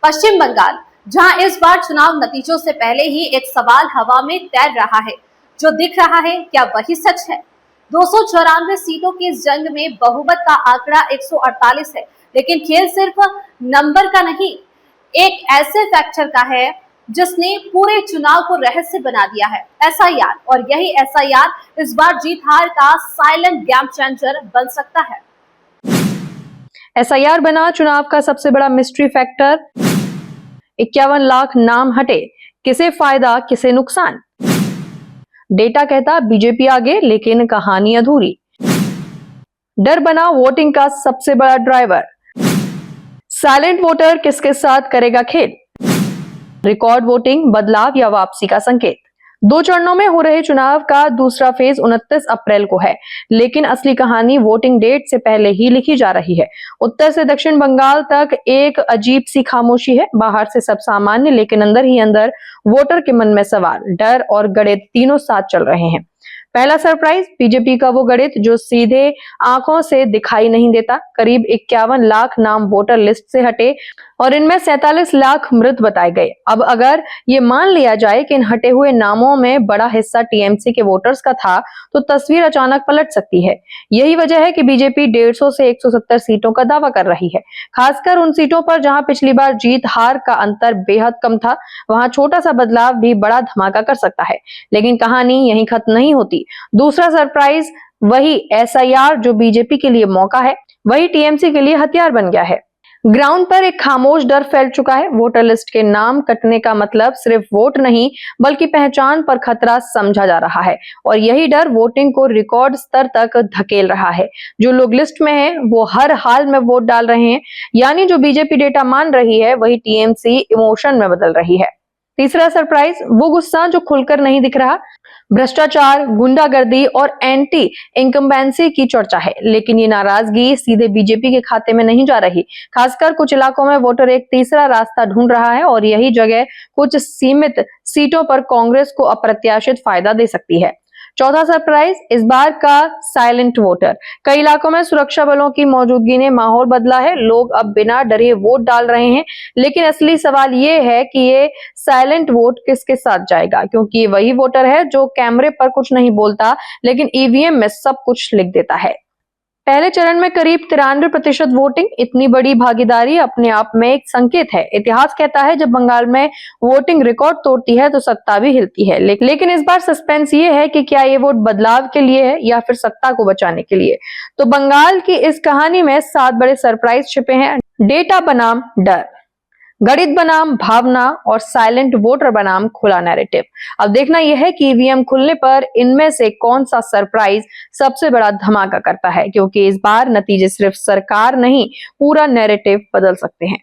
पश्चिम बंगाल, जहां इस बार चुनाव नतीजों से पहले ही एक सवाल हवा में तैर रहा है। जो दिख रहा है क्या वही सच है? 294 सीटों की इस जंग में बहुमत का आंकड़ा 148 है, लेकिन खेल सिर्फ नंबर का नहीं, एक ऐसे फैक्टर का है जिसने पूरे चुनाव को रहस्य बना दिया है, एसआईआर। और यही एसआईआर इस बार जीत हार का साइलेंट गेम चेंजर बन सकता है। एसआईआर बना चुनाव का सबसे बड़ा मिस्ट्री फैक्टर। 51 लाख नाम हटे, किसे फायदा किसे नुकसान? डेटा कहता बीजेपी आगे, लेकिन कहानी अधूरी। डर बना वोटिंग का सबसे बड़ा ड्राइवर। साइलेंट वोटर किसके साथ करेगा खेल? रिकॉर्ड वोटिंग बदलाव या वापसी का संकेत। 2 चरणों में हो रहे चुनाव का दूसरा फेज 29 अप्रैल को है, लेकिन असली कहानी वोटिंग डेट से पहले ही लिखी जा रही है। उत्तर से दक्षिण बंगाल तक एक अजीब सी खामोशी है। बाहर से सब सामान्य, लेकिन अंदर ही अंदर वोटर के मन में सवाल, डर और गणित तीनों साथ चल रहे हैं। पहला सरप्राइज, बीजेपी का वो गणित जो सीधे आंखों से दिखाई नहीं देता। करीब 51 लाख नाम वोटर लिस्ट से हटे और इनमें 47 लाख मृत बताए गए। अब अगर ये मान लिया जाए कि इन हटे हुए नामों में बड़ा हिस्सा टीएमसी के वोटर्स का था, तो तस्वीर अचानक पलट सकती है। यही वजह है कि बीजेपी 150 से 170 सीटों का दावा कर रही है, खासकर उन सीटों पर जहां पिछली बार जीत हार का अंतर बेहद कम था। वहां छोटा सा बदलाव भी बड़ा धमाका कर सकता है। लेकिन कहानी यहीं खत्म नहीं होती। दूसरा सरप्राइज, वही एसआईआर जो बीजेपी के लिए मौका है, वही टीएमसी के लिए हथियार बन गया है। ग्राउंड पर एक खामोश डर फैल चुका है। वोटर लिस्ट के नाम कटने का मतलब सिर्फ वोट नहीं, बल्कि पहचान पर खतरा समझा जा रहा है। और यही डर वोटिंग को रिकॉर्ड स्तर तक धकेल रहा है। जो लोग लिस्ट में हैं, वो हर हाल में वोट डाल रहे हैं, यानी जो बीजेपी डेटा मान रही है, वही टीएमसी इमोशन में बदल रही है। तीसरा सरप्राइज, वो गुस्सा जो खुलकर नहीं दिख रहा। भ्रष्टाचार, गुंडागर्दी और एंटी इनकम्बेंसी की चर्चा है, लेकिन ये नाराजगी सीधे बीजेपी के खाते में नहीं जा रही। खासकर कुछ इलाकों में वोटर एक तीसरा रास्ता ढूंढ रहा है और यही जगह कुछ सीमित सीटों पर कांग्रेस को अप्रत्याशित फायदा दे सकती है। चौथा सरप्राइज, इस बार का साइलेंट वोटर। कई इलाकों में सुरक्षा बलों की मौजूदगी ने माहौल बदला है। लोग अब बिना डरे वोट डाल रहे हैं, लेकिन असली सवाल ये है कि ये साइलेंट वोट किसके साथ जाएगा, क्योंकि ये वही वोटर है जो कैमरे पर कुछ नहीं बोलता, लेकिन ईवीएम में सब कुछ लिख देता है। पहले चरण में करीब 93% वोटिंग। इतनी बड़ी भागीदारी अपने आप में एक संकेत है। इतिहास कहता है जब बंगाल में वोटिंग रिकॉर्ड तोड़ती है तो सत्ता भी हिलती है। लेकिन इस बार सस्पेंस ये है कि क्या ये वोट बदलाव के लिए है या फिर सत्ता को बचाने के लिए। तो बंगाल की इस कहानी में 7 बड़े सरप्राइज छिपे हैं। डेटा बनाम डर, गणित बनाम भावना और साइलेंट वोटर बनाम खुला नैरेटिव। अब देखना यह है कि ईवीएम खुलने पर इनमें से कौन सा सरप्राइज सबसे बड़ा धमाका करता है, क्योंकि इस बार नतीजे सिर्फ सरकार नहीं, पूरा नैरेटिव बदल सकते हैं।